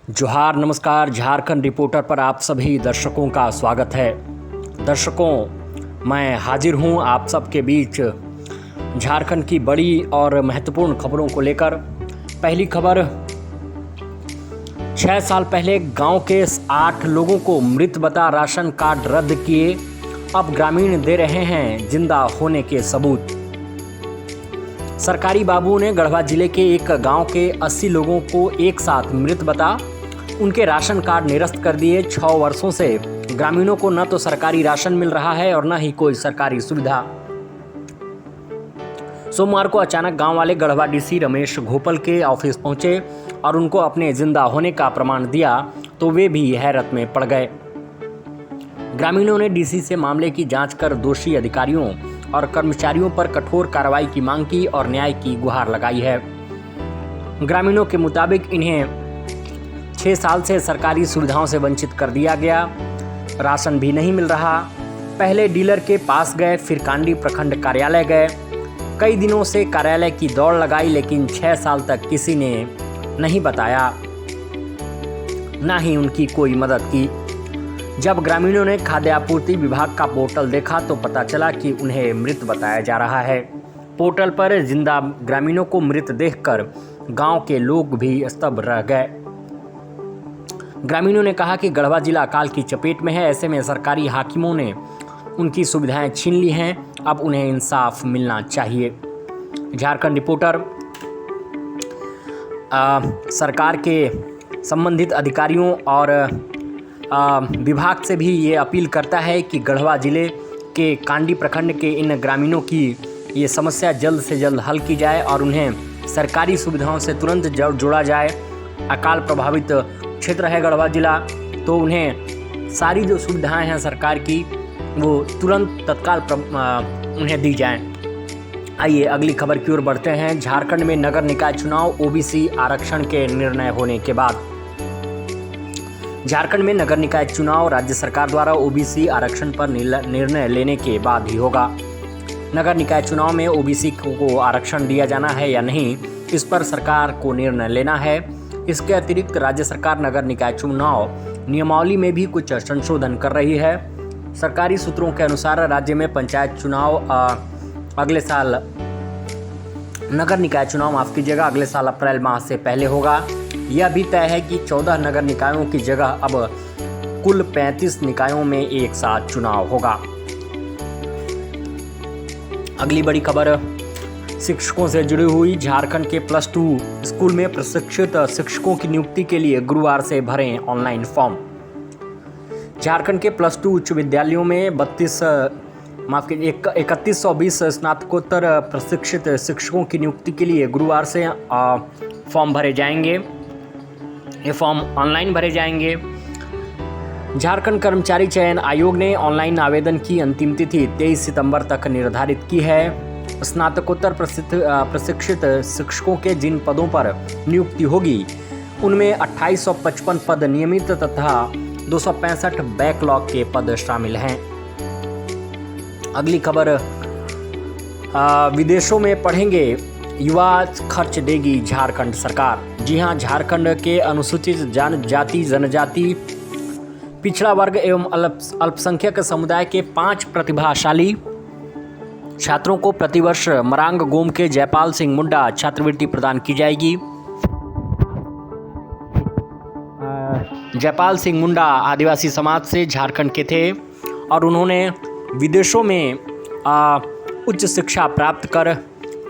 जोहार नमस्कार। झारखंड रिपोर्टर पर आप सभी दर्शकों का स्वागत है। दर्शकों, मैं हाजिर हूं आप सबके बीच झारखंड की बड़ी और महत्वपूर्ण खबरों को लेकर। पहली खबर, 6 साल पहले गांव के 8 लोगों को मृत बता राशन कार्ड रद्द किए, अब ग्रामीण दे रहे हैं जिंदा होने के सबूत। सरकारी बाबू ने गढ़वा जिले के एक गांव के 80 लोगों को एक साथ मृत बता उनके राशन कार्ड निरस्त कर दिए। 6 वर्षों से ग्रामीणों को न तो सरकारी राशन मिल रहा है और न ही कोई सरकारी सुविधा। सोमवार को अचानक गांव वाले गढ़वा डीसी रमेश घोपल के ऑफिस पहुंचे और उनको अपने जिंदा होने का प्रमाण दिया तो वे भी हैरत में पड़ गए। ग्रामीणों ने डीसी से मामले की जांच कर दोषी अधिकारियों और कर्मचारियों पर कठोर कार्रवाई की मांग की और न्याय की गुहार लगाई है। ग्रामीणों के मुताबिक इन्हें 6 साल से सरकारी सुविधाओं से वंचित कर दिया गया, राशन भी नहीं मिल रहा। पहले डीलर के पास गए, फिर कांडी प्रखंड कार्यालय गए, कई दिनों से कार्यालय की दौड़ लगाई, लेकिन 6 साल तक किसी ने नहीं बताया, ना ही उनकी कोई मदद की। जब ग्रामीणों ने खाद्य आपूर्ति विभाग का पोर्टल देखा तो पता चला कि उन्हें मृत बताया जा रहा है। पोर्टल पर जिंदा ग्रामीणों को मृत देखकर गांव के लोग भी स्तब्ध रह गए। ग्रामीणों ने कहा कि गढ़वा जिला अकाल की चपेट में है, ऐसे में सरकारी हाकिमों ने उनकी सुविधाएं छीन ली हैं, अब उन्हें इंसाफ मिलना चाहिए। झारखंड रिपोर्टर सरकार के संबंधित अधिकारियों और विभाग से भी ये अपील करता है कि गढ़वा जिले के कांडी प्रखंड के इन ग्रामीणों की ये समस्या जल्द से जल्द हल की जाए और उन्हें सरकारी सुविधाओं से तुरंत जोड़ा जाए। अकाल प्रभावित क्षेत्र है गढ़वा जिला, तो उन्हें सारी जो सुविधाएं हैं सरकार की वो तुरंत तत्काल उन्हें दी जाएं। आइए अगली खबर की ओर बढ़ते हैं। झारखंड में नगर निकाय चुनाव, ओबीसी आरक्षण के निर्णय होने के बाद। झारखंड में नगर निकाय चुनाव राज्य सरकार द्वारा ओबीसी आरक्षण पर निर्णय लेने के बाद ही होगा। नगर निकाय चुनाव में ओबीसी को आरक्षण दिया जाना है या नहीं, इस पर सरकार को निर्णय लेना है। इसके अतिरिक्त राज्य सरकार नगर निकाय चुनाव नियमावली में भी कुछ संशोधन कर रही है। सरकारी सूत्रों के अनुसार राज्य में पंचायत चुनाव अगले साल अगले साल अप्रैल माह से पहले होगा। यह भी तय है कि 14 नगर निकायों की जगह अब कुल 35 निकायों में एक साथ चुनाव होगा। अगली बड़ी खबर शिक्षकों से जुड़ी हुई। झारखंड के +2 स्कूल में प्रशिक्षित शिक्षकों की नियुक्ति के लिए गुरुवार से भरें ऑनलाइन फॉर्म। झारखंड के +2 उच्च विद्यालयों में 3120 स्नातकोत्तर प्रशिक्षित शिक्षकों की नियुक्ति के लिए गुरुवार से फॉर्म भरे जाएंगे। ये फॉर्म ऑनलाइन भरे जाएंगे। झारखंड कर्मचारी चयन आयोग ने ऑनलाइन आवेदन की अंतिम तिथि 23 सितंबर तक निर्धारित की है। स्नातकोत्तर प्रशिक्षित शिक्षकों के जिन पदों पर नियुक्ति होगी उनमें 2855 पद नियमित तथा 265 बैकलॉग के पद शामिल हैं। अगली खबर, विदेशों में पढ़ेंगे युवा, खर्च देगी झारखंड सरकार। जी हां, झारखंड के अनुसूचित जाति, जनजाति, पिछड़ा वर्ग एवं अल्पसंख्यक समुदाय के 5 प्रतिभाशाली छात्रों को प्रतिवर्ष मरांग गोम के जयपाल सिंह मुंडा छात्रवृत्ति प्रदान की जाएगी। जयपाल सिंह मुंडा आदिवासी समाज से झारखंड के थे और उन्होंने विदेशों में उच्च शिक्षा प्राप्त कर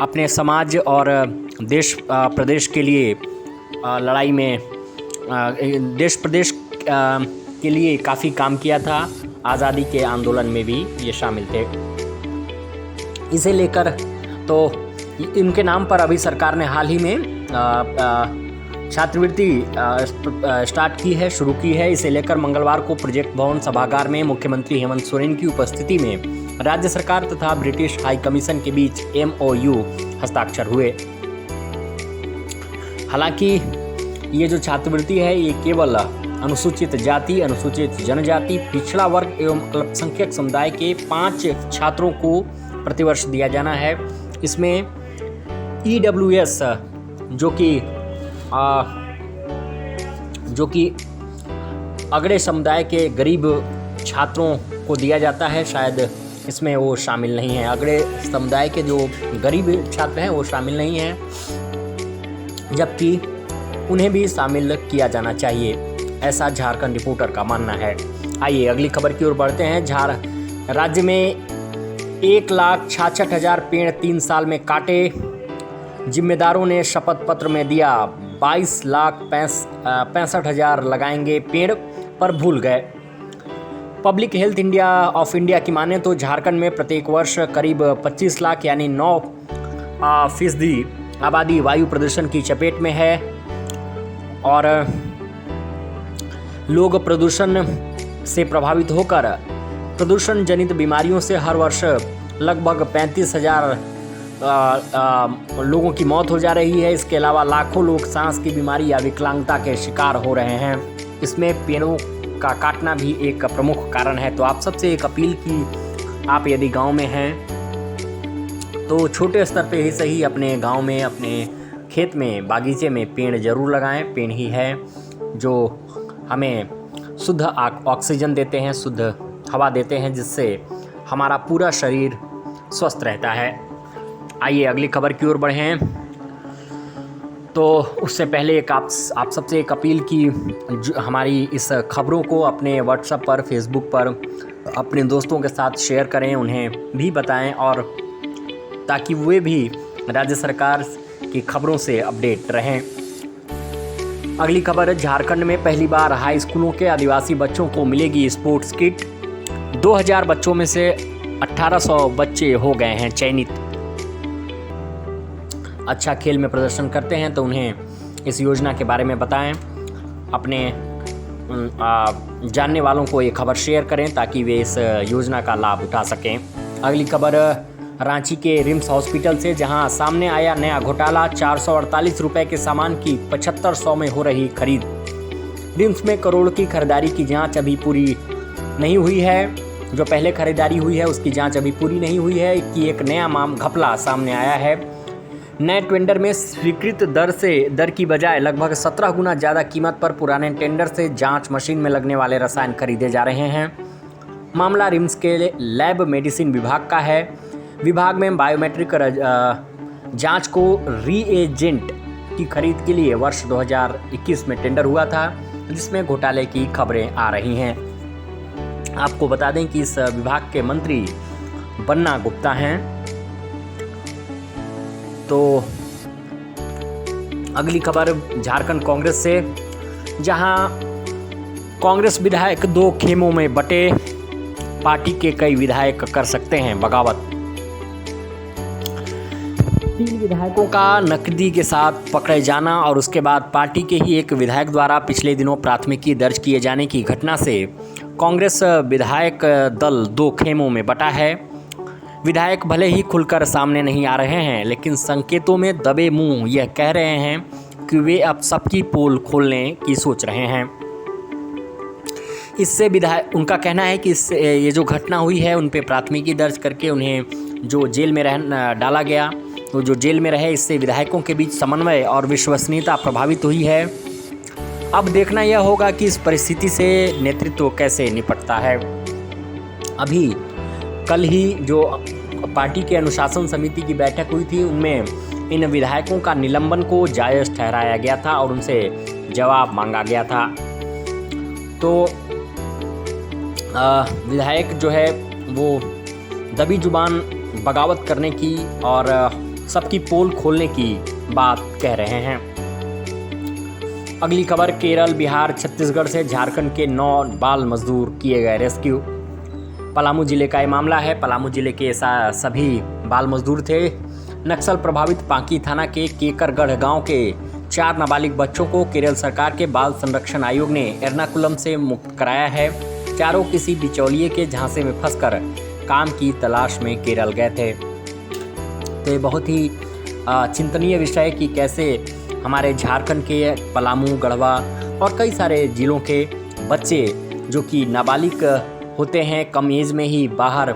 अपने समाज और देश प्रदेश के लिए लड़ाई में देश प्रदेश के लिए काफ़ी काम किया था। आज़ादी के आंदोलन में भी ये शामिल थे। इसे लेकर तो इनके नाम पर अभी सरकार ने हाल ही में छात्रवृत्ति शुरू की है। इसे लेकर मंगलवार को प्रोजेक्ट भवन सभागार में मुख्यमंत्री हेमंत सोरेन की उपस्थिति में राज्य सरकार तथा ब्रिटिश हाई कमीशन के बीच MOU हस्ताक्षर हुए। हालांकि ये जो छात्रवृत्ति है ये केवल अनुसूचित जाति, अनुसूचित जनजाति, पिछड़ा वर्ग एवं अल्पसंख्यक समुदाय के 5 छात्रों को प्रतिवर्ष दिया जाना है। इसमें EWS जो कि जो कि अगड़े समुदाय के गरीब छात्रों को दिया जाता है, शायद इसमें वो शामिल नहीं है। अगड़े समुदाय के जो गरीब छात्र हैं वो शामिल नहीं हैं, जबकि उन्हें भी शामिल किया जाना चाहिए, ऐसा झारखंड रिपोर्टर का मानना है। आइए अगली खबर की ओर बढ़ते हैं। राज्य में 1,66,000 पेड़ 3 साल में काटे। जिम्मेदारों ने शपथ पत्र में दिया 22,65,000 लगाएंगे पेड़, पर भूल गए। पब्लिक हेल्थ ऑफ इंडिया की माने तो झारखंड में प्रत्येक वर्ष करीब 25 लाख यानी 9% आबादी वायु प्रदूषण की चपेट में है और लोग प्रदूषण से प्रभावित होकर प्रदूषण जनित बीमारियों से हर वर्ष लगभग 35,000 लोगों की मौत हो जा रही है। इसके अलावा लाखों लोग सांस की बीमारी या विकलांगता के शिकार हो रहे हैं। इसमें पेड़ों का काटना भी एक प्रमुख कारण है। तो आप सबसे एक अपील की, आप यदि गांव में हैं तो छोटे स्तर पे ही सही अपने गांव में, अपने खेत में, बागीचे में पेड़ जरूर लगाएं। पेड़ ही है जो हमें शुद्ध ऑक्सीजन देते हैं, शुद्ध हवा देते हैं, जिससे हमारा पूरा शरीर स्वस्थ रहता है। आइए अगली खबर की ओर बढ़ें। तो उससे पहले एक आप सबसे एक अपील की, हमारी इस खबरों को अपने व्हाट्सएप पर, फेसबुक पर अपने दोस्तों के साथ शेयर करें, उन्हें भी बताएं, और ताकि वे भी राज्य सरकार की खबरों से अपडेट रहें। अगली खबर, झारखंड में पहली बार हाई स्कूलों के आदिवासी बच्चों को मिलेगी स्पोर्ट्स किट। 2000 बच्चों में से 1800 बच्चे हो गए हैं चयनित। अच्छा खेल में प्रदर्शन करते हैं तो उन्हें इस योजना के बारे में बताएं, अपने जानने वालों को ये खबर शेयर करें ताकि वे इस योजना का लाभ उठा सकें। अगली खबर, रांची के रिम्स हॉस्पिटल से, जहां सामने आया नया घोटाला। 448 रुपए के सामान की 7500 में हो रही खरीद। रिम्स में करोड़ की खरीदारी की जांच अभी पूरी नहीं हुई है। जो पहले खरीदारी हुई है उसकी जांच अभी पूरी नहीं हुई है कि एक नया घपला सामने आया है। नए टेंडर में स्वीकृत दर की बजाय लगभग 17 गुना ज़्यादा कीमत पर पुराने टेंडर से जांच मशीन में लगने वाले रसायन खरीदे जा रहे हैं। मामला रिम्स के लैब मेडिसिन विभाग का है। विभाग में बायोमेट्रिक जांच को रीएजेंट की खरीद के लिए वर्ष 2021 में टेंडर हुआ था, जिसमें घोटाले की खबरें आ रही हैं। आपको बता दें कि इस विभाग के मंत्री बन्ना गुप्ता हैं। तो अगली खबर झारखंड कांग्रेस से, जहां कांग्रेस विधायक 2 खेमों में बटे। पार्टी के कई विधायक कर सकते हैं बगावत। 3 विधायकों का नकदी के साथ पकड़े जाना और उसके बाद पार्टी के ही एक विधायक द्वारा पिछले दिनों प्राथमिकी दर्ज किए जाने की घटना से कांग्रेस विधायक दल 2 खेमों में बटा है। विधायक भले ही खुलकर सामने नहीं आ रहे हैं, लेकिन संकेतों में दबे मुंह यह कह रहे हैं कि वे अब सबकी पोल खोलने की सोच रहे हैं। इससे उनका कहना है कि इससे ये जो घटना हुई है उन पे प्राथमिकी दर्ज करके उन्हें जो जेल में डाला गया, तो जो जेल में रहे, इससे विधायकों के बीच समन्वय और विश्वसनीयता प्रभावित हुई है। अब देखना यह होगा कि इस परिस्थिति से नेतृत्व कैसे निपटता है। अभी कल ही जो पार्टी के अनुशासन समिति की बैठक हुई थी, उनमें इन विधायकों का निलंबन को जायज़ ठहराया गया था और उनसे जवाब मांगा गया था। तो विधायक जो है वो दबी जुबान बगावत करने की और सबकी पोल खोलने की बात कह रहे हैं। अगली खबर, केरल, बिहार, छत्तीसगढ़ से झारखंड के 9 बाल मजदूर किए गए रेस्क्यू। पलामू जिले का ये मामला है। पलामू जिले के सभी बाल मजदूर थे। नक्सल प्रभावित पांकी थाना के केकरगढ़ गांव के 4 नाबालिग बच्चों को केरल सरकार के बाल संरक्षण आयोग ने एर्नाकुलम से मुक्त कराया है। चारों किसी बिचौलिए के झांसे में फंसकर काम की तलाश में केरल गए थे। तो ये बहुत ही चिंतनीय विषय कि कैसे हमारे झारखंड के पलामू, गढ़वा और कई सारे जिलों के बच्चे जो कि नाबालिग होते हैं, कम एज में ही बाहर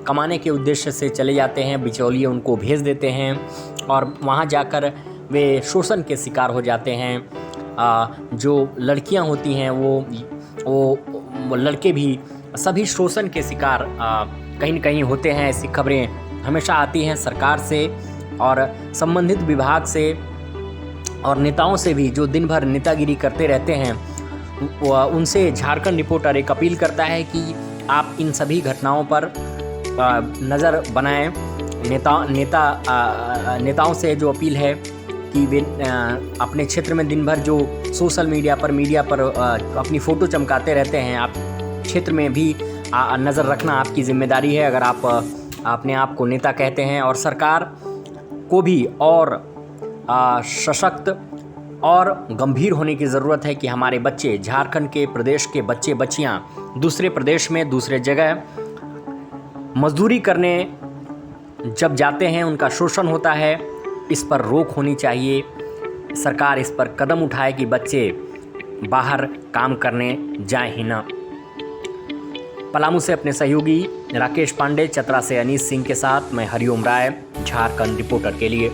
कमाने के उद्देश्य से चले जाते हैं, बिचौलिए उनको भेज देते हैं और वहाँ जाकर वे शोषण के शिकार हो जाते हैं। जो लड़कियां होती हैं वो लड़के भी सभी शोषण के शिकार कहीं न कहीं होते हैं। ऐसी खबरें हमेशा आती हैं सरकार से और संबंधित विभाग से और नेताओं से भी, जो दिन भर नेतागिरी करते रहते हैं। उनसे झारखंड रिपोर्टर एक अपील करता है कि आप इन सभी घटनाओं पर नज़र बनाएं। नेताओं से जो अपील है कि वे अपने क्षेत्र में दिन भर जो सोशल मीडिया पर अपनी फ़ोटो चमकाते रहते हैं, आप क्षेत्र में भी नज़र रखना आपकी जिम्मेदारी है, अगर आप अपने आप को नेता कहते हैं। और सरकार को भी और सशक्त और गंभीर होने की ज़रूरत है कि हमारे बच्चे, झारखंड के प्रदेश के बच्चे बच्चियां दूसरे प्रदेश में, दूसरे जगह मजदूरी करने जब जाते हैं, उनका शोषण होता है। इस पर रोक होनी चाहिए। सरकार इस पर कदम उठाए कि बच्चे बाहर काम करने जाएं ही ना। पलामू से अपने सहयोगी राकेश पांडे, चतरा से अनीस सिंह के साथ मैं हरिओम राय, झारखंड रिपोर्टर के लिए।